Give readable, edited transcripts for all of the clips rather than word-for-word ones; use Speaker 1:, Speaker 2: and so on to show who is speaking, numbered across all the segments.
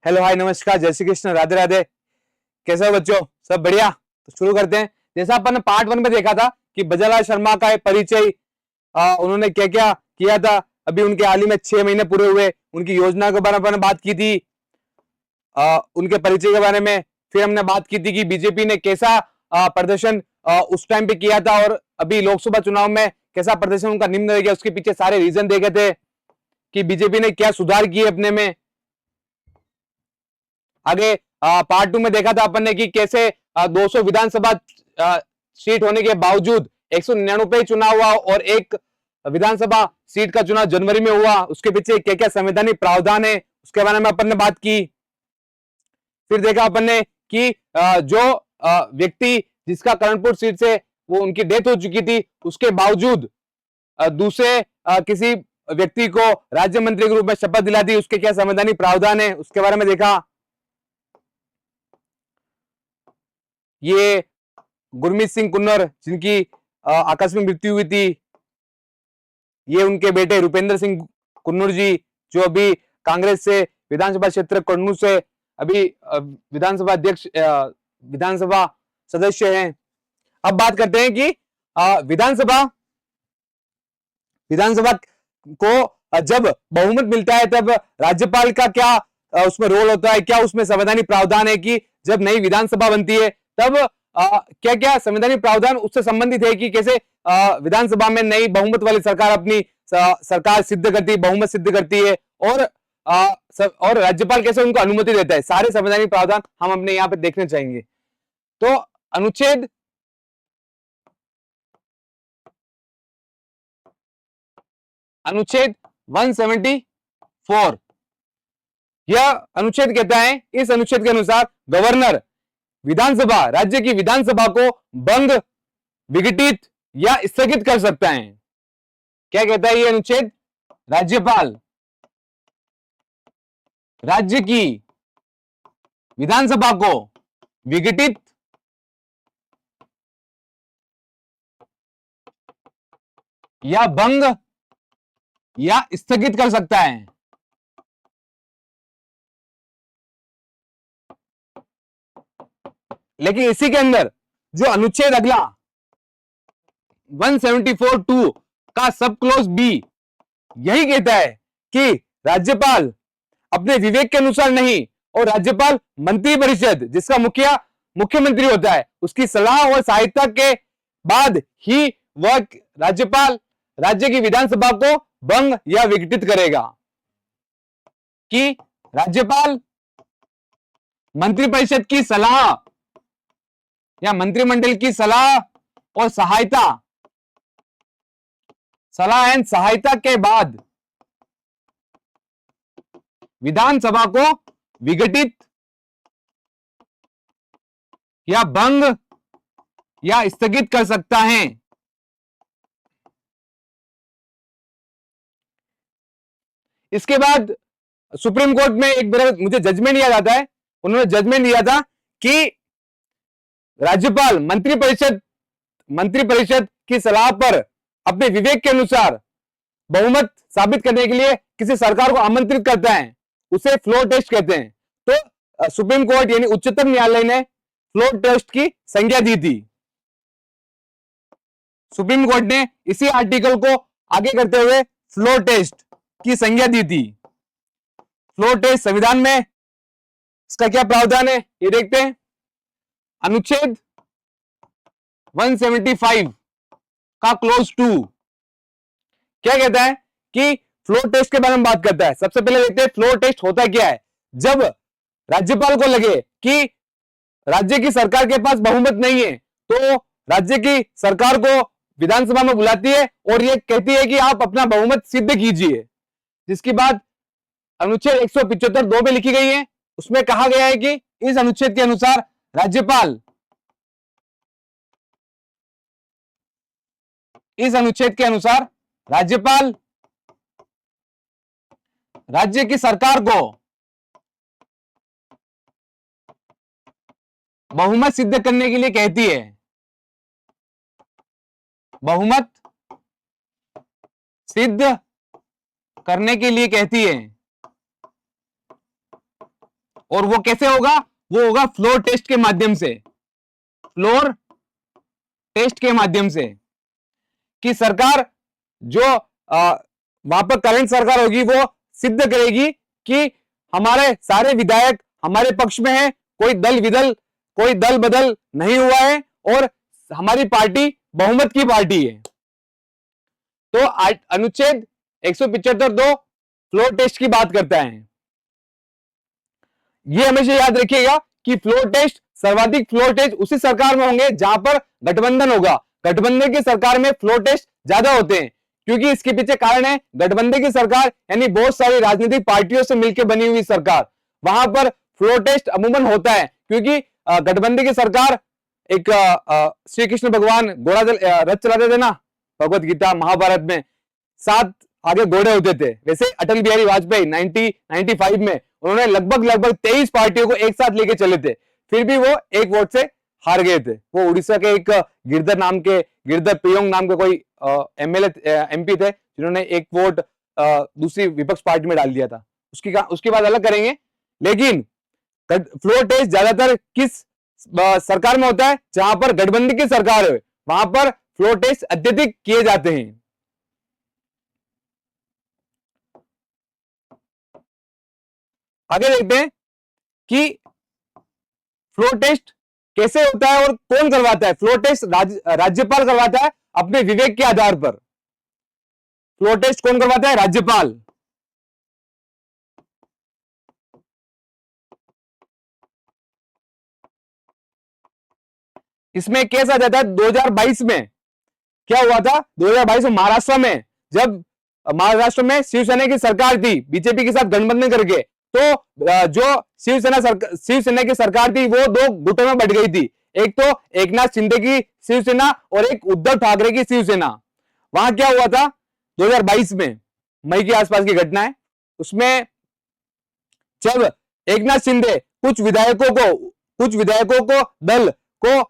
Speaker 1: Hello, हाय, नमस्कार, जय श्री कृष्ण, राधे राधे। कैसे हो बच्चों? सब बढ़िया? तो शुरू करते हैं। जैसा अपन ने पार्ट 1 में देखा था कि बजालाल शर्मा का एक परिचय, उन्होंने क्या क्या किया था। अभी उनके हाल ही में 6 महीने पूरे हुए, उनकी योजना के बारे में अपन बात की थी, उनके परिचय के बारे में। फिर हमने बात की थी कि बीजेपी ने कैसा प्रदर्शन उस टाइम पे किया था, और अभी लोकसभा चुनाव में कैसा प्रदर्शन उनका निम्न रह गया। उसके पीछे सारे रीजन देखे थे कि बीजेपी ने क्या सुधार किए अपने में। आगे पार्ट 2 में देखा था अपन ने कि कैसे 200 विधानसभा सीट होने के बावजूद 199 चुनाव हुआ, और एक विधानसभा सीट का चुनाव जनवरी में हुआ। उसके पीछे क्या क्या संवैधानिक प्रावधान है, उसके बारे में अपन ने बात की। फिर देखा अपन ने कि जो व्यक्ति जिसका करणपुर सीट से वो उनकी डेथ हो चुकी थी, उसके बावजूद दूसरे किसी व्यक्ति को राज्य मंत्री के रूप में शपथ दिला दी, उसके क्या संवैधानिक प्रावधान है, उसके बारे में देखा। ये गुरमीत सिंह कुन्नर, जिनकी आकस्मिक मृत्यु हुई थी, ये उनके बेटे रुपेंद्र सिंह कुन्नूर जी, जो अभी कांग्रेस से विधानसभा क्षेत्र कन्नूर से अभी विधानसभा अध्यक्ष, विधानसभा सदस्य हैं। अब बात करते हैं कि विधानसभा विधानसभा को जब बहुमत मिलता है तब राज्यपाल का क्या उसमें रोल होता है, क्या उसमें संवैधानिक प्रावधान है कि जब नई विधानसभा बनती है तब क्या क्या संवैधानिक प्रावधान उससे संबंधित है कि कैसे विधानसभा में नई बहुमत वाली सरकार अपनी सरकार सिद्ध करती है, बहुमत सिद्ध करती है, और राज्यपाल कैसे उनको अनुमति देता है। सारे संवैधानिक प्रावधान हम अपने यहाँ पे देखने चाहेंगे। तो अनुच्छेद अनुच्छेद 174, यह अनुच्छेद कहता है, इस अनुच्छेद के अनुसार गवर्नर विधानसभा, राज्य की विधानसभा को भंग, विघटित या स्थगित कर सकता है। क्या कहता है ये अनुच्छेद? राज्यपाल राज्य की विधानसभा को विघटित या भंग या स्थगित कर सकता है। लेकिन इसी के अंदर जो अनुच्छेद अगला 174(2) का सब क्लोज बी यही कहता है कि राज्यपाल अपने विवेक के अनुसार नहीं, और राज्यपाल मंत्रिपरिषद, जिसका मुख्यमंत्री होता है, उसकी सलाह और सहायता के बाद ही वह राज्यपाल राज्य की विधानसभा को भंग या विघटित करेगा। कि राज्यपाल मंत्रिपरिषद की सलाह या मंत्रिमंडल की सलाह और सलाह एंड सहायता के बाद विधानसभा को विघटित या भंग या स्थगित कर सकता है। इसके बाद सुप्रीम कोर्ट में एक बार मुझे जजमेंट याद आता है, उन्होंने जजमेंट दिया था कि राज्यपाल मंत्रिपरिषद की सलाह पर अपने विवेक के अनुसार बहुमत साबित करने के लिए किसी सरकार को आमंत्रित करता है, उसे फ्लोर टेस्ट कहते हैं। तो सुप्रीम कोर्ट यानी उच्चतम न्यायालय ने फ्लोर टेस्ट की संज्ञा दी थी। सुप्रीम कोर्ट ने इसी आर्टिकल को आगे करते हुए फ्लोर टेस्ट की संज्ञा दी थी। फ्लोर टेस्ट संविधान में इसका क्या प्रावधान है ये देखते हैं। अनुच्छेद 175 का क्लोज 2 क्या कहता है कि फ्लोर टेस्ट के बारे में बात करता है। सबसे पहले देखते हैं फ्लोर टेस्ट होता क्या है। जब राज्यपाल को लगे कि राज्य की सरकार के पास बहुमत नहीं है, तो राज्य की सरकार को विधानसभा में बुलाती है और ये कहती है कि आप अपना बहुमत सिद्ध कीजिए, जिसकी बात अनुच्छेद 175(2) में लिखी गई है। उसमें कहा गया है कि इस अनुच्छेद के अनुसार राज्यपाल राज्य की सरकार को बहुमत सिद्ध करने के लिए कहती है। बहुमत सिद्ध करने के लिए कहती है। और वो कैसे होगा? वो होगा फ्लोर टेस्ट के माध्यम से, फ्लोर टेस्ट के माध्यम से, कि सरकार जो वहां पर करंट सरकार होगी वो सिद्ध करेगी कि हमारे सारे विधायक हमारे पक्ष में है, कोई दल बदल नहीं हुआ है और हमारी पार्टी बहुमत की पार्टी है। तो अनुच्छेद 175(2) फ्लोर टेस्ट की बात करता है। यह हमेशा याद रखिएगा कि फ्लोर टेस्ट, सर्वाधिक फ्लोर टेस्ट उसी सरकार में होंगे जहां पर गठबंधन होगा। गठबंधन की सरकार में फ्लोर टेस्ट ज्यादा होते हैं, क्योंकि इसके पीछे कारण है गठबंधन की सरकार यानी बहुत सारी राजनीतिक पार्टियों से मिलकर बनी हुई सरकार, वहां पर फ्लोर टेस्ट अमूमन होता है, क्योंकि गठबंधन की सरकार एक श्री कृष्ण भगवान घोड़ा रथ चलाते थे ना, भगवत गीता महाभारत में 7 आगे घोड़े होते थे, वैसे अटल बिहारी वाजपेयी 1995 में उन्होंने लगभग 23 पार्टियों को एक साथ लेके चले थे, फिर भी वो एक वोट से हार गए थे। वो उड़ीसा के एक गिरधर पियोंग नाम के कोई एमएलए एमपी थे, जिन्होंने एक वोट दूसरी विपक्ष पार्टी में डाल दिया था। उसकी बात अलग करेंगे, लेकिन फ्लोर टेस्ट ज्यादातर किस सरकार में होता है? जहां पर गठबंधन की सरकार है, वहां पर फ्लोर टेस्ट अत्यधिक किए जाते हैं। आगे देखते हैं कि फ्लोर टेस्ट कैसे होता है और कौन करवाता है। फ्लोर टेस्ट राज्यपाल करवाता है अपने विवेक के आधार पर। फ्लोर टेस्ट कौन करवाता है? राज्यपाल। इसमें केस आ जाता है 2022 में। क्या हुआ था 2022 में महाराष्ट्र में? जब महाराष्ट्र में शिवसेना की सरकार थी बीजेपी के साथ गठबंधन करके, तो जो शिवसेना की सरकार थी वो दो गुटों में बट गई थी। एक तो एकनाथ शिंदे की शिवसेना और एक उद्धव ठाकरे की शिवसेना। वहां क्या हुआ था 2022 में, मई के आसपास की घटना है। उसमें जब एकनाथ शिंदे कुछ विधायकों को दल को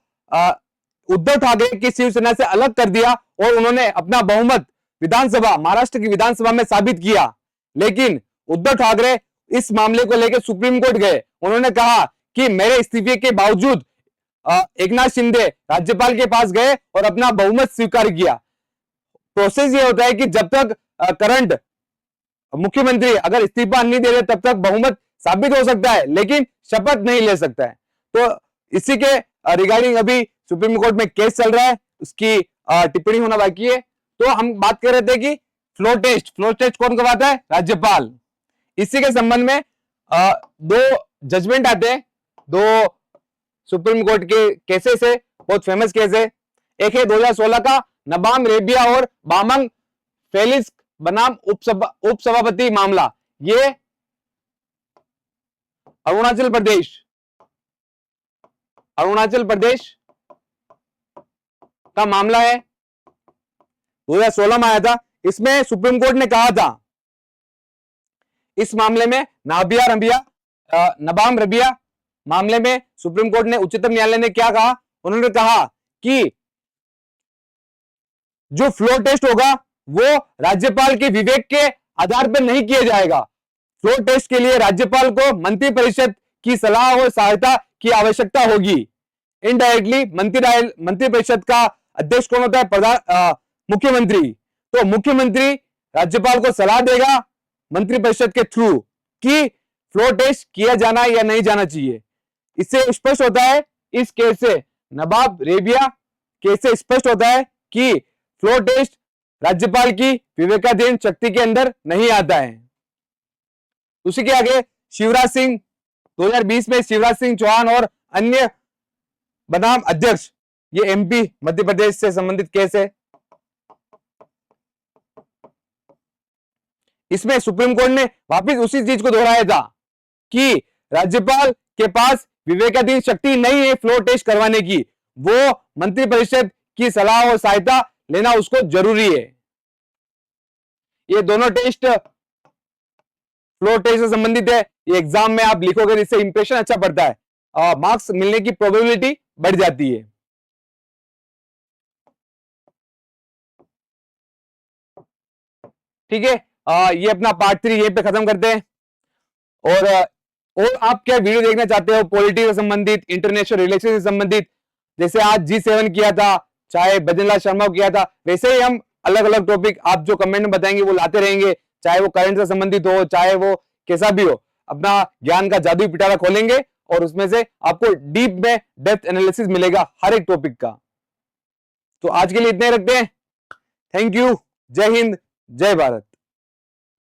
Speaker 1: उद्धव ठाकरे की शिवसेना से अलग कर दिया और उन्होंने अपना बहुमत महाराष्ट्र की विधानसभा में साबित किया। लेकिन उद्धव ठाकरे इस मामले को लेकर सुप्रीम कोर्ट गए। उन्होंने कहा कि मेरे इस्तीफे के बावजूद एकनाथ शिंदे राज्यपाल के पास गए और अपना बहुमत स्वीकार किया। प्रोसेस ये होता है कि जब तक करंट मुख्यमंत्री अगर इस्तीफा नहीं दे रहे तब तक बहुमत साबित हो सकता है, लेकिन शपथ नहीं ले सकता है। तो इसी के रिगार्डिंग अभी सुप्रीम कोर्ट में केस चल रहा है, उसकी टिप्पणी होना बाकी है। तो हम बात कर रहे थे कि फ्लोर टेस्ट कौन करवाता है? राज्यपाल। इसी के संबंध में दो जजमेंट आते हैं, दो सुप्रीम कोर्ट के केसेस है, बहुत फेमस केस है। एक है 2016 का नबाम रेबिया और बामंग फेलिक्स बनाम उपसभापति मामला। ये अरुणाचल प्रदेश का मामला है, 2016 में आया था। इसमें सुप्रीम कोर्ट ने कहा था, इस मामले में नबाम रबिया मामले में सुप्रीम कोर्ट ने, उच्चतम न्यायालय ने क्या कहा? उन्होंने कहा कि जो फ्लोर टेस्ट होगा वो राज्यपाल के विवेक के आधार पर नहीं किया जाएगा। फ्लोर टेस्ट के लिए राज्यपाल को मंत्रिपरिषद की सलाह और सहायता की आवश्यकता होगी। इनडायरेक्टली मंत्रिपरिषद का अध्यक्ष कौन होता है? मुख्यमंत्री। तो मुख्यमंत्री राज्यपाल को सलाह देगा मंत्रिपरिषद के थ्रू कि फ्लोर टेस्ट किया जाना या नहीं जाना चाहिए। इससे स्पष्ट होता है, इस केस से, नबाम रेबिया केस से स्पष्ट होता है कि फ्लोर टेस्ट राज्यपाल की विवेकाधीन शक्ति के अंदर नहीं आता है। उसी के आगे 2020 में शिवराज सिंह चौहान और अन्य बनाम अध्यक्ष, ये एमपी मध्य प्रदेश से संबंधित केस है। इसमें सुप्रीम कोर्ट ने वापस उसी चीज को दोहराया था कि राज्यपाल के पास विवेकाधीन शक्ति नहीं है फ्लोर टेस्ट करवाने की, वो मंत्रिपरिषद की सलाह और सहायता लेना उसको जरूरी है। ये दोनों टेस्ट फ्लोर टेस्ट से संबंधित है। ये एग्जाम में आप लिखोगे, जिससे इंप्रेशन अच्छा पड़ता है, मार्क्स मिलने की प्रोबेबिलिटी बढ़ जाती है। ठीक है, ये अपना पार्ट 3 यहीं पे खत्म करते हैं। और और आप क्या वीडियो देखना चाहते हो पॉलिटिक्स से संबंधित, इंटरनेशनल रिलेशन से संबंधित, जैसे आज G7 किया था, चाहे भजनलाल शर्मा को किया था, वैसे ही हम अलग अलग टॉपिक आप जो कमेंट में बताएंगे वो लाते रहेंगे, चाहे वो करंट से संबंधित हो, चाहे वो कैसा भी हो। अपना ज्ञान का जादुई पिटारा खोलेंगे और उसमें से आपको डीप में डेप्थ एनालिसिस मिलेगा हर एक टॉपिक का। तो आज के लिए इतने रखते हैं। Thank you. जय हिंद, जय भारत।